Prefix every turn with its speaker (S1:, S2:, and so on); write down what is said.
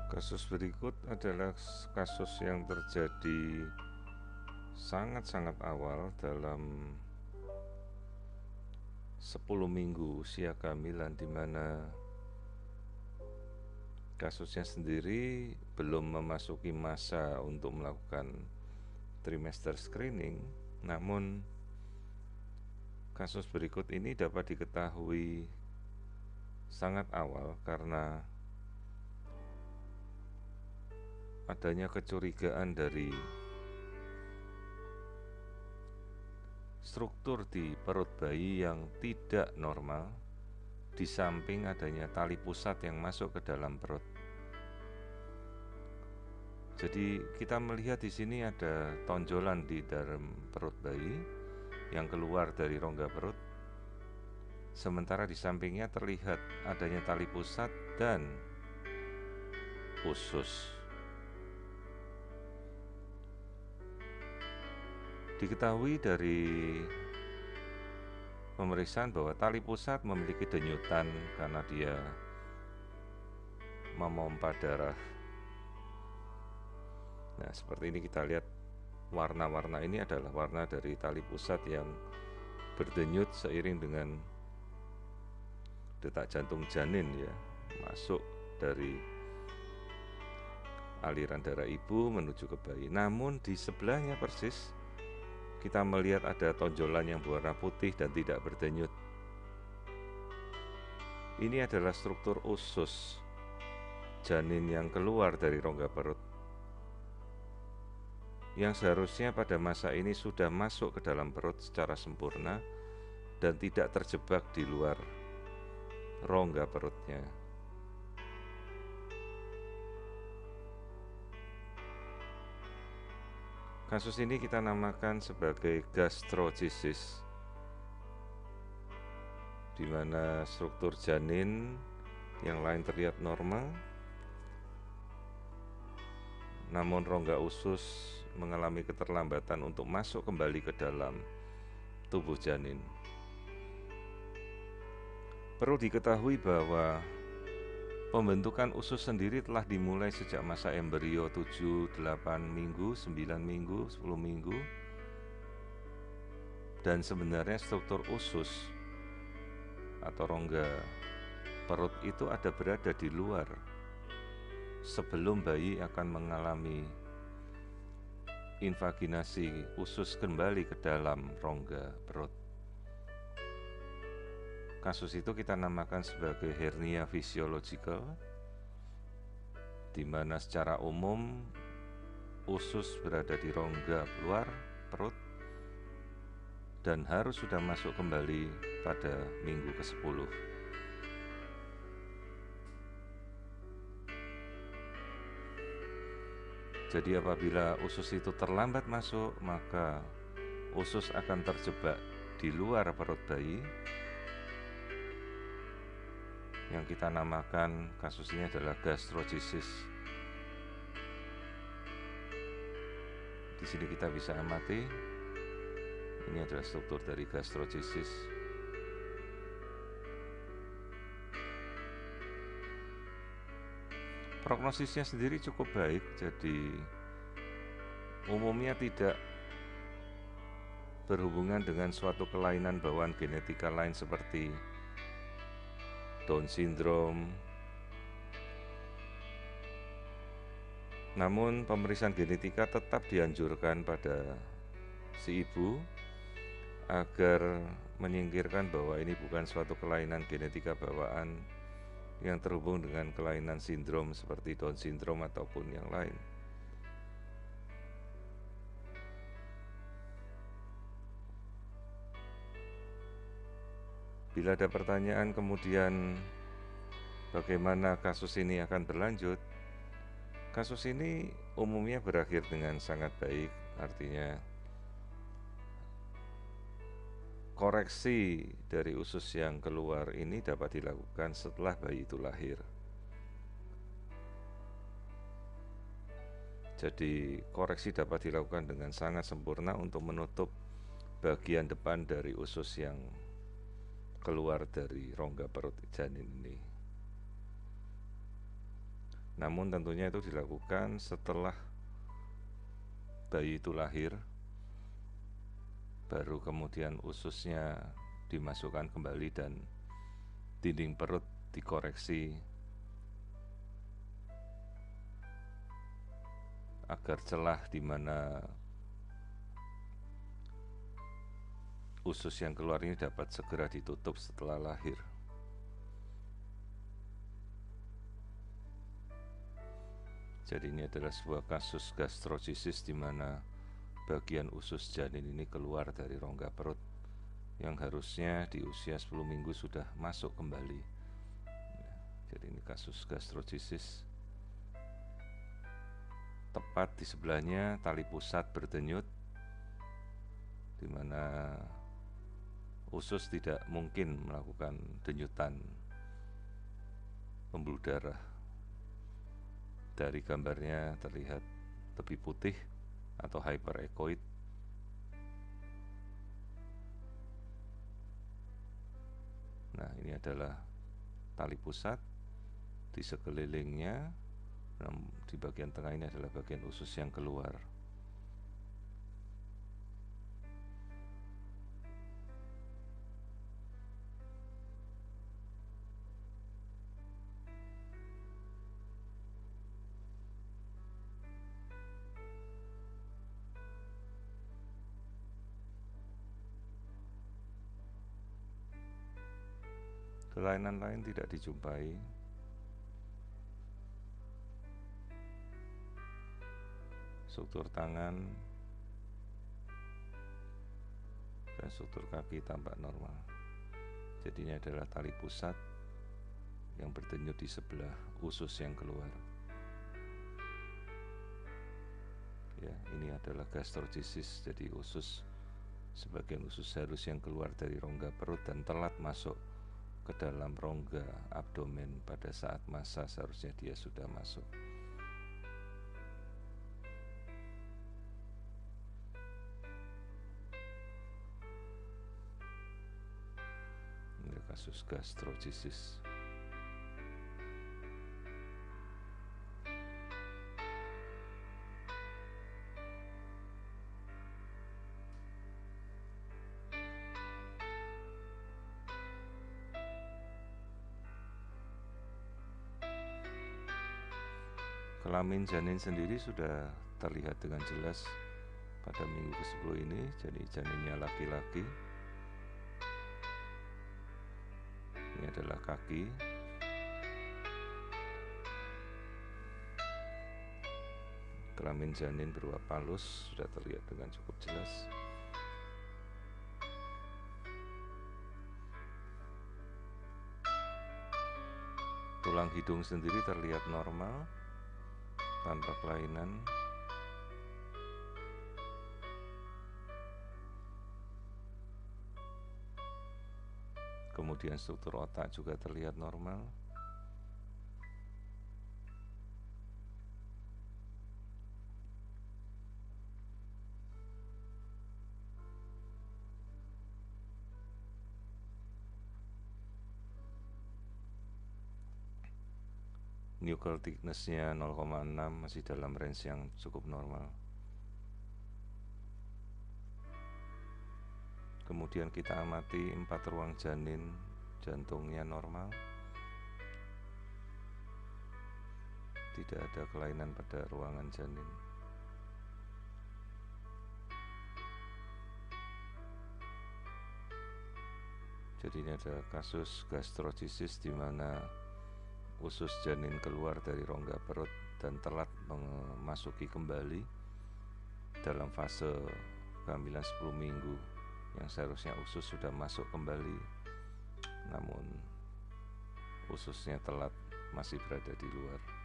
S1: Kasus berikut adalah kasus yang terjadi sangat-sangat awal dalam 10 minggu usia kehamilan, di mana kasusnya sendiri belum memasuki masa untuk melakukan trimester screening. Namun kasus berikut ini dapat diketahui sangat awal karena adanya kecurigaan dari struktur di perut bayi yang tidak normal, di samping adanya tali pusat yang masuk ke dalam perut. Jadi kita melihat di sini ada tonjolan di dalam perut bayi yang keluar dari rongga perut, sementara di sampingnya terlihat adanya tali pusat dan usus. Diketahui dari pemeriksaan bahwa tali pusat memiliki denyutan karena dia memompa darah. Nah, seperti ini kita lihat warna-warna ini adalah warna dari tali pusat yang berdenyut seiring dengan detak jantung janin ya, masuk dari aliran darah ibu menuju ke bayi. Namun di sebelahnya persis kita melihat ada tonjolan yang berwarna putih dan tidak berdenyut. Ini adalah struktur usus janin yang keluar dari rongga perut, yang seharusnya pada masa ini sudah masuk ke dalam perut secara sempurna dan tidak terjebak di luar rongga perutnya. Kasus ini kita namakan sebagai gastrochisis, di mana struktur janin yang lain terlihat normal, namun rongga usus mengalami keterlambatan untuk masuk kembali ke dalam tubuh janin. Perlu diketahui bahwa pembentukan usus sendiri telah dimulai sejak masa embrio 7, 8 minggu, 9 minggu, 10 minggu. Dan sebenarnya struktur usus atau rongga perut itu ada berada di luar sebelum bayi akan mengalami invaginasi usus kembali ke dalam rongga perut. Kasus itu kita namakan sebagai hernia fisiologikal, di mana secara umum usus berada di rongga luar perut dan harus sudah masuk kembali pada minggu ke-10. Jadi apabila usus itu terlambat masuk, maka usus akan terjebak di luar perut bayi, yang kita namakan kasus ini adalah gastrochisis. Di sini kita bisa amati, ini adalah struktur dari gastrochisis. Prognosisnya sendiri cukup baik, jadi umumnya tidak berhubungan dengan suatu kelainan bawaan genetika lain seperti Down syndrome. Namun pemeriksaan genetika tetap dianjurkan pada si ibu agar menyingkirkan bahwa ini bukan suatu kelainan genetika bawaan yang terhubung dengan kelainan sindrom seperti Down syndrome ataupun yang lain. Bila ada pertanyaan kemudian bagaimana kasus ini akan berlanjut, kasus ini umumnya berakhir dengan sangat baik, artinya koreksi dari usus yang keluar ini dapat dilakukan setelah bayi itu lahir. Jadi koreksi dapat dilakukan dengan sangat sempurna untuk menutup bagian depan dari usus yang keluar dari rongga perut janin ini. Namun tentunya itu dilakukan setelah bayi itu lahir, baru kemudian ususnya dimasukkan kembali dan dinding perut dikoreksi agar celah di mana usus yang keluar ini dapat segera ditutup setelah lahir. Jadi ini adalah sebuah kasus gastrosisis di mana bagian usus janin ini keluar dari rongga perut yang harusnya di usia 10 minggu sudah masuk kembali. Jadi ini kasus gastrosisis. Tepat di sebelahnya tali pusat berdenyut, di mana usus tidak mungkin melakukan denyutan pembuluh darah. Dari gambarnya terlihat lebih putih atau hyperechoid. Nah, ini adalah tali pusat. Di sekelilingnya, di bagian tengah ini adalah bagian usus yang keluar. Kelainan lain tidak dijumpai. Struktur tangan dan struktur kaki tampak normal. Jadi ini adalah tali pusat yang berdenyut di sebelah usus yang keluar. Ya, ini adalah gastrosisis. Jadi sebagian usus halus yang keluar dari rongga perut dan telat masuk ke dalam rongga abdomen pada saat masa seharusnya dia sudah masuk. Ini kasus gastrosisis. Kelamin janin sendiri sudah terlihat dengan jelas pada minggu ke-10 ini. Jadi janinnya laki-laki. Ini adalah kaki. Kelamin janin berupa palus sudah terlihat dengan cukup jelas. Tulang hidung sendiri terlihat normal, tanpa kelainan. Kemudian struktur otak juga terlihat normal. Nuchal thickness-nya 0,6, masih dalam range yang cukup normal. Kemudian kita amati 4 ruang janin, jantungnya normal. Tidak ada kelainan pada ruangan janin. Jadi ini ada kasus gastrosisis di mana usus janin keluar dari rongga perut dan telat memasuki kembali dalam fase kehamilan 10 minggu yang seharusnya usus sudah masuk kembali, namun ususnya telat masih berada di luar.